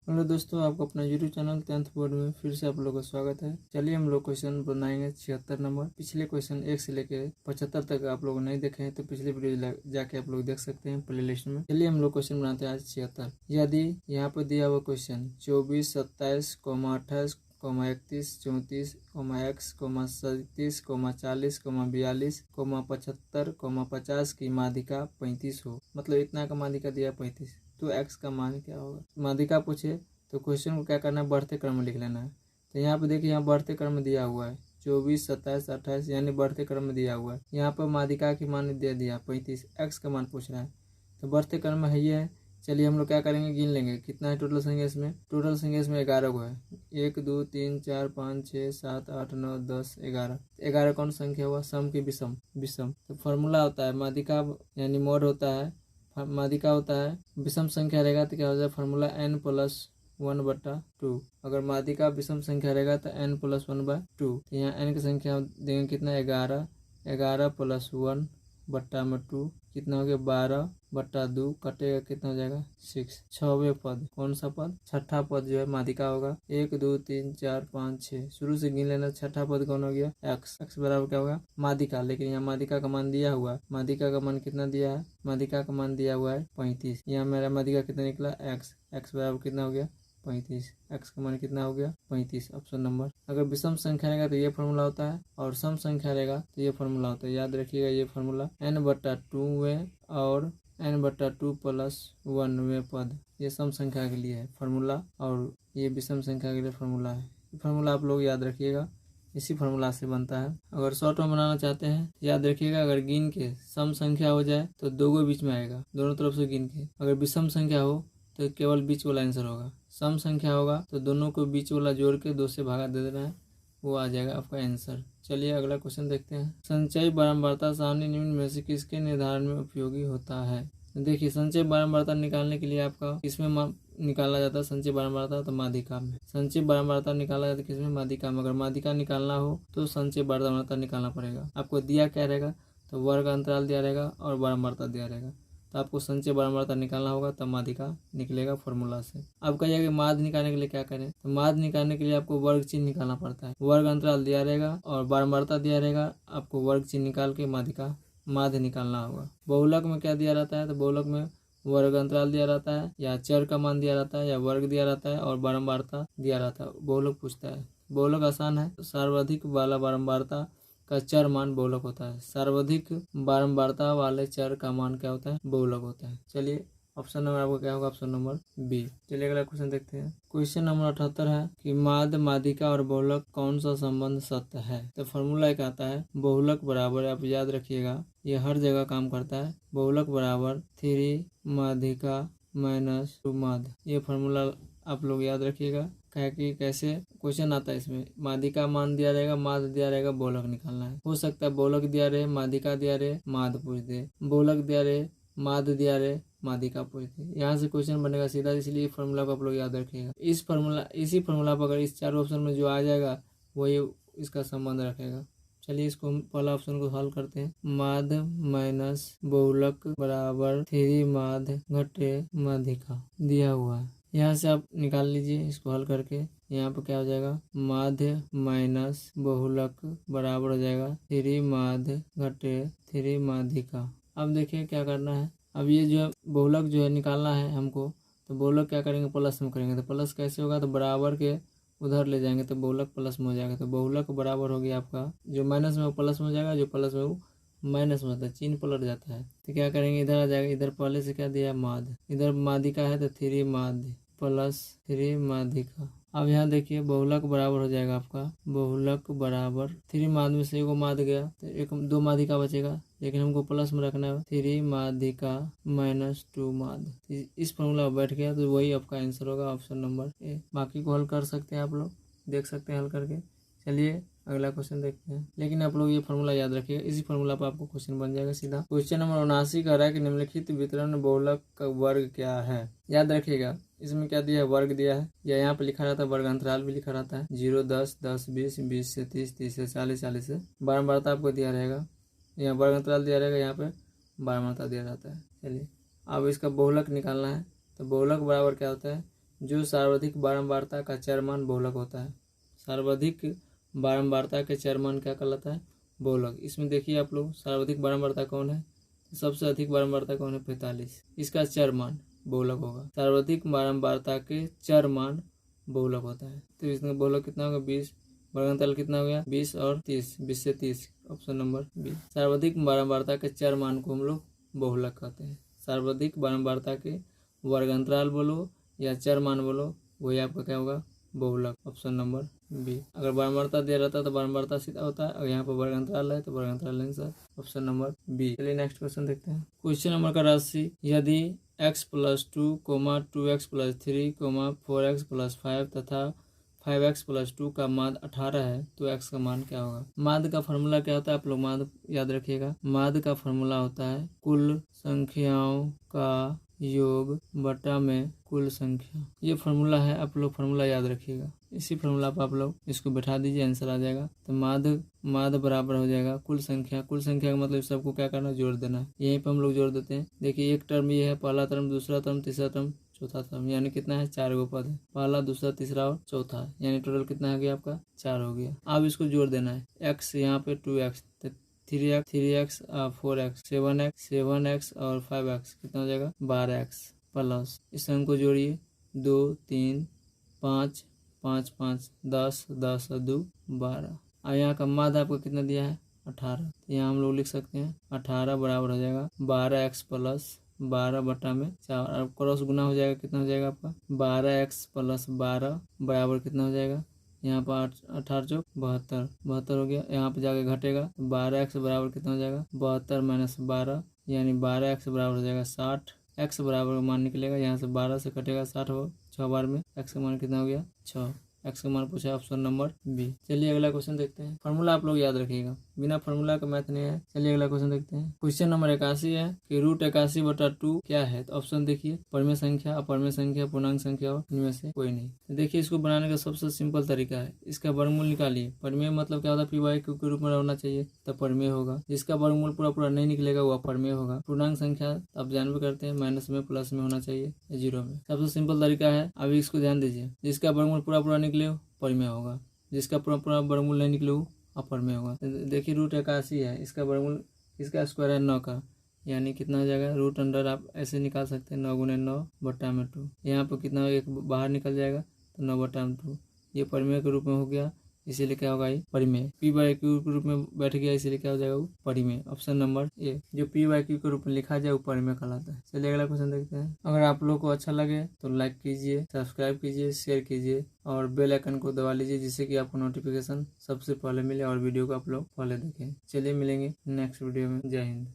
Hello दोस्तों, आपको अपना यूट्यूब चैनल 10th बोर्ड में फिर से आप लोगों का स्वागत है। चलिए हम लोग क्वेश्चन बनाएंगे 76 नंबर। पिछले क्वेश्चन 1 से लेके 75 तक आप लोग नहीं देखे हैं तो पिछले वीडियो जाके आप लोग देख सकते हैं प्ले लिस्ट में। चलिए हम लोग क्वेश्चन बनाते हैं आज 76। यदि यहाँ पर दिया हुआ क्वेश्चन 24, 27, 28, 31, 34, x, 37, 40, 42, 75, 50 की माध्यिका 35 हो, मतलब इतना का माध्यिका दिया 35, तो x का मान क्या होगा। माध्यिका पूछे तो क्वेश्चन को क्या करना है, बढ़ते क्रम में लिख लेना है। तो यहाँ पे देखिए, यहाँ बढ़ते क्रम में दिया हुआ है 24, 27, 28, यानी बढ़ते क्रम में दिया हुआ है। यहाँ पर माध्यिका की मान दे दिया 35, x का मान पूछ रहा है तो बढ़ते क्रम में है ये है। चलिए हम लोग क्या करेंगे, गिन लेंगे कितना है टोटल संख्या इसमें। टोटल संख्या इसमें 11 को है। 1, 2, 3, 4, 5, 6, 7, 8, 9, 10, 11। 11 कौन संख्या हुआ, सम की विषम। तो फॉर्मूला होता है माध्यिका यानी मोड होता है, माध्यिका होता है। विषम संख्या रहेगा तो क्या हो जाए, फार्मूला n+1/2। अगर माध्यिका विषम संख्या रहेगा तो n+1/2। यहाँ n की संख्या देंगे कितना, 11। 11 + 1/2 कितना हो गया, 12/2 कटेगा कितना हो जाएगा, 6। 6वें पद कौन सा पद, छठा पद जो है माध्यिका होगा। 1, 2, 3, 4, 5, 6 शुरू से गिन लेना। छठा पद कौन हो गया, x बराबर क्या होगा, माध्यिका। लेकिन यहाँ माध्यिका का मान दिया हुआ है, माध्यिका का मान कितना दिया है, माध्यिका का मान दिया हुआ है 35। यहाँ मेरा माध्यिका कितना निकला, x बराबर कितना हो गया, 35। x का मान कितना हो गया, 35, ऑप्शन नंबर। अगर विषम संख्या रहेगा तो ये फॉर्मूला होता है और सम संख्या रहेगा तो ये फॉर्मूला होता है। याद रखिएगा ये फॉर्मूला n/2 और n/2 + 1 पद, ये सम संख्या के लिए है फॉर्मूला और ये विषम संख्या के लिए फॉर्मूला है। फॉर्मूला आप लोग याद रखिएगा, इसी फॉर्मूला से बनता है। अगर शॉर्ट में बनाना चाहते हैं याद रखिएगा, अगर गिन के सम संख्या हो जाए तो 2 गो बीच में आएगा, दोनों तरफ से गिन के। अगर विषम संख्या हो तो केवल बीच वाला आंसर होगा। सम संख्या होगा तो दोनों को बीच वाला जोड़ के 2 से भागा दे देना है, वो आ जाएगा आपका आंसर। चलिए अगला क्वेश्चन देखते हैं। संचयी बारंबारता सारणी निम्न में से किसके निर्धारण में उपयोगी होता है। देखिए, संचय बारंबारता निकालने के लिए आपका इसमें निकाला जाता है संचय बारंबारता, तो माध्यिका में। संचय बारंबारता निकाला जाता है किसमें, माध्यिका में। अगर माध्यिका निकालना हो तो संचय बारंबारता निकालना पड़ेगा। आपको दिया क्या रहेगा, तो वर्ग अंतराल दिया रहेगा और बारंबारता दिया रहेगा, तो आपको संचय बारंबारता निकालना होगा तब माध्यिका निकलेगा फॉर्मूला से। अब कहिए कि माध्य निकालने के लिए क्या करें, तो माध्य निकालने के लिए आपको वर्ग चिन्ह निकालना पड़ता है। वर्ग अंतराल दिया रहेगा और बारंबारता दिया रहेगा, आपको वर्ग चिन्ह निकाल के माध्य निकालना होगा। बहुलक में क्या दिया रहता है, तो बहुलक में वर्ग अंतराल दिया रहता है या चर का मान दिया रहता है या वर्ग दिया रहता है और बारंबारता दिया रहता है। बहुलक पूछता है, बहुलक आसान है। सर्वाधिक वाला बारंबारता का चर मान बहुलक होता है। सर्वाधिक बारंबारता वाले चर का मान क्या होता है, बहुलक होता है। चलिए ऑप्शन नंबर आपको क्या होगा, ऑप्शन नंबर बी। चलिए अगला क्वेश्चन देखते हैं। क्वेश्चन नंबर 78 है कि माध्य, माध्यिका और बहुलक कौन सा संबंध सत्य है। तो फॉर्मूला एक आता है, बहुलक बराबर, आप याद रखिएगा ये हर जगह काम करता है। बहुलक बराबर 3 माध्यिका -2 माध्य, ये फॉर्मूला आप लोग याद रखिएगा। क्या कि कैसे क्वेश्चन आता है इसमें, माध्यिका मान दिया रहेगा, माध्य दिया रहेगा, बहुलक निकालना है। हो सकता है बहुलक दिया रहे, माध्यिका दिया रहे, माध्य पूछ दे, बहुलक दिया रहे, माध्य दिया रहे, माध्यिका पूछ दे। यहाँ से क्वेश्चन बनेगा सीधा, इसलिए फॉर्मूला को आप लोग याद रखिएगा। इसी फॉर्मूला पर अगर इस 4 ऑप्शन में जो आ जाएगा वही इसका संबंध रखेगा। चलिए इसको हम पहला ऑप्शन को हल करते हैं। माध्य माइनस बहुलक बराबर 3 माध्य घटे माध्यिका दिया हुआ है। यहाँ से आप निकाल लीजिए इसको हल करके। यहाँ पर क्या हो जाएगा, माध्य माइनस बहुलक बराबर हो जाएगा 3 माध्य घटे 3 माध्यिका। अब देखिए क्या करना है। अब ये जो बहुलक जो है निकालना है हमको, तो बहुलक क्या करेंगे, प्लस में करेंगे। तो प्लस कैसे होगा, तो बराबर के उधर ले जाएंगे तो बहुलक प्लस में हो जाएगा। तो बहुलक बराबर हो गया आपका, जो माइनस में वो प्लस में हो जाएगा, जो प्लस में वो माइनस में होता है, चिन्ह पलट जाता है। तो क्या करेंगे, इधर आ जाएगा, इधर पहले से क्या दिया, माध्य, इधर माध्यिका है तो 3 माध्य प्लस 3 माध्यिका। अब यहाँ देखिए बहुलक बराबर हो जाएगा आपका, बहुलक बराबर 3 माध्य में से 1 माध्य गया तो 2 माध्यिका बचेगा, लेकिन हमको प्लस में रखना है 3 माध्यिका -2 माध्य। इस फॉर्मूला बैठ गया तो वही आपका आंसर होगा, ऑप्शन नंबर ए। बाकी को हल कर सकते हैं, आप लोग देख सकते हैं हल करके। चलिए अगला क्वेश्चन देखते हैं, लेकिन आप लोग ये फॉर्मूला याद रखिएगा, इसी फॉर्मूला पर आपको क्वेश्चन बन जाएगा सीधा। क्वेश्चन नंबर 79 कह रहा है कि निम्नलिखित वितरण बहुलक का वर्ग क्या है। याद रखिएगा इसमें क्या दिया है, वर्ग दिया है, या यहाँ पे लिखा रहता है वर्ग अंतराल भी लिखा रहता है, 0, 10, 10, 20, 20 से 30, 30 से 40, 40 से बारंबारता आपको दिया रहेगा। यहाँ वर्ग अंतराल दिया रहेगा, यहाँ पे बारंबारता दिया रहता है। चलिए अब इसका बहुलक निकालना है, तो बहुलक बराबर क्या होता है, जो सर्वाधिक बारंबारता का चरमान बहुलक होता है। सर्वाधिक बारंबारता के चरमान क्या कहलाता है? बहुलक। इसमें देखिए आप लोग, सर्वाधिक बारंबारता कौन है? सबसे अधिक बारंबारता कौन है? 45। इसका चरमान बहुलक होगा। सर्वाधिक बारंबारता के चरमान बहुलक होता है। तो इसमें बहुलक कितना होगा? 20। वर्गांतराल कितना हो गया? 20 और 30, 20 से 30, ऑप्शन नंबर बी। सर्वाधिक बारंबारता के चरमान को हम लोग बहुलक कहते हैं। सर्वाधिक बारंबारता के वर्गांतराल बोलो या चरमान बोलो, वही आपका क्या होगा? बहुलक, ऑप्शन नंबर बी। अगर बारंबारता दिया रहता है तो बारंबारता सीधा होता है, और यहाँ पर वर्गांतराल है तो वर्गांतराल आंसर, ऑप्शन नंबर बी। चलिए नेक्स्ट क्वेश्चन देखते हैं। क्वेश्चन नंबर का राशि, यदि x+2, 2x+3, 4x+5 तथा 5x+2 का माध्य 18 है तो x का मान क्या होगा? माध्य का फॉर्मूला क्या होता है? आप लोग माध्य याद रखिएगा। माध्य का फॉर्मूला होता है कुल संख्याओं का योग बटा में कुल संख्या। ये फॉर्मूला है, आप लोग फॉर्मूला याद रखिएगा। इसी फॉर्मूला पर आप लोग इसको बैठा दीजिए, आंसर आ जाएगा। तो माध्य बराबर हो जाएगा कुल संख्या। कुल संख्या का मतलब सबको क्या करना है? जोड़ देना है। यहीं पर हम लोग जोड़ देते हैं। देखिए एक टर्म ये है, पहला टर्म, दूसरा टर्म, तीसरा टर्म, चौथा टर्म, यानी कितना है? 4 गो पद है। पहला, दूसरा, तीसरा और चौथा, यानी टोटल कितना हो गया आपका? 4 हो गया। अब इसको जोड़ देना है। x यहाँ पे 2x, 3x, 4x, 7x और 5x, कितना हो जाएगा? 12x प्लस, इस अंक को जोड़िए, 2, 3, 5, 5, 5, 10, 10 और 2, 12। और यहाँ का माध्य आपको कितना दिया है? 18। यहाँ हम लोग लिख सकते हैं 18 बराबर हो जाएगा 12x प्लस 12 बटा में 4। अब क्रॉस गुना हो जाएगा, कितना हो जाएगा आपका? 12x प्लस 12 बराबर कितना हो जाएगा? यहाँ पर 18 चौक 72, 72 हो गया। यहाँ पे जाके घटेगा, 12x बराबर कितना हो जाएगा? 72 माइनस 12, यानी 12x बराबर हो जाएगा 60। x बराबर मान निकलेगा, यहाँ से 12 से कटेगा 60 हो, 6 बार में x का मान कितना हो गया? 6। x का मान पूछा, ऑप्शन नंबर बी। चलिए अगला क्वेश्चन देखते हैं। फॉर्मूला आप लोग याद रखिएगा, बिना फॉर्मूला का मैथ नहीं है। चलिए अगला क्वेश्चन देखते हैं। क्वेश्चन नंबर 81 है कि √81/2 क्या है? तो ऑप्शन देखिए, परिमेय संख्या, अपरिमेय संख्या, पूर्णांक संख्या और इनमें से कोई नहीं। तो देखिए इसको बनाने का सबसे सिंपल तरीका है, इसका वर्गमूल निकालिए। परिमेय मतलब क्या होता है? p/q के रूप में होना चाहिए, तब परिमेय होगा। जिसका वर्गमूल पूरा नहीं निकलेगा वो अपरिमेय होगा। पूर्णांक संख्या आप जानबे करते हैं, माइनस में प्लस में होना चाहिए, 0 में। सबसे सिंपल तरीका है। अभी इसको ध्यान दीजिए, जिसका वर्गमूल पूरा निकले परिमेय होगा, जिसका पूरा वर्गमूल नहीं निकले अपरिमेय होगा। देखिए √81 है, इसका वर्गमूल, इसका स्क्वायर है 9 का, यानी कितना हो जाएगा? रूट अंडर आप ऐसे निकाल सकते हैं, 9 × 9 बटा में 2। यहाँ पर कितना, एक बाहर निकल जाएगा तो 9 बटा में 2। ये परिमेय के रूप में हो गया, इसीलिए क्या होगा? ये परिमेय। p/q के रूप में बैठ गया, इसीलिए क्या हो जाएगा? वो परिमेय, ऑप्शन नंबर ए। जो p/q के रूप में लिखा जाए वो परिमेय कहलाता है। चलिए अगला क्वेश्चन देखते हैं। अगर आप लोग को अच्छा लगे तो लाइक कीजिए, सब्सक्राइब कीजिए, शेयर कीजिए और बेल आइकन को दबा लीजिए, जिससे कि आपको नोटिफिकेशन सबसे पहले मिले और वीडियो को आप लोग पहले देखें। चलिए मिलेंगे नेक्स्ट वीडियो में। जय हिंद।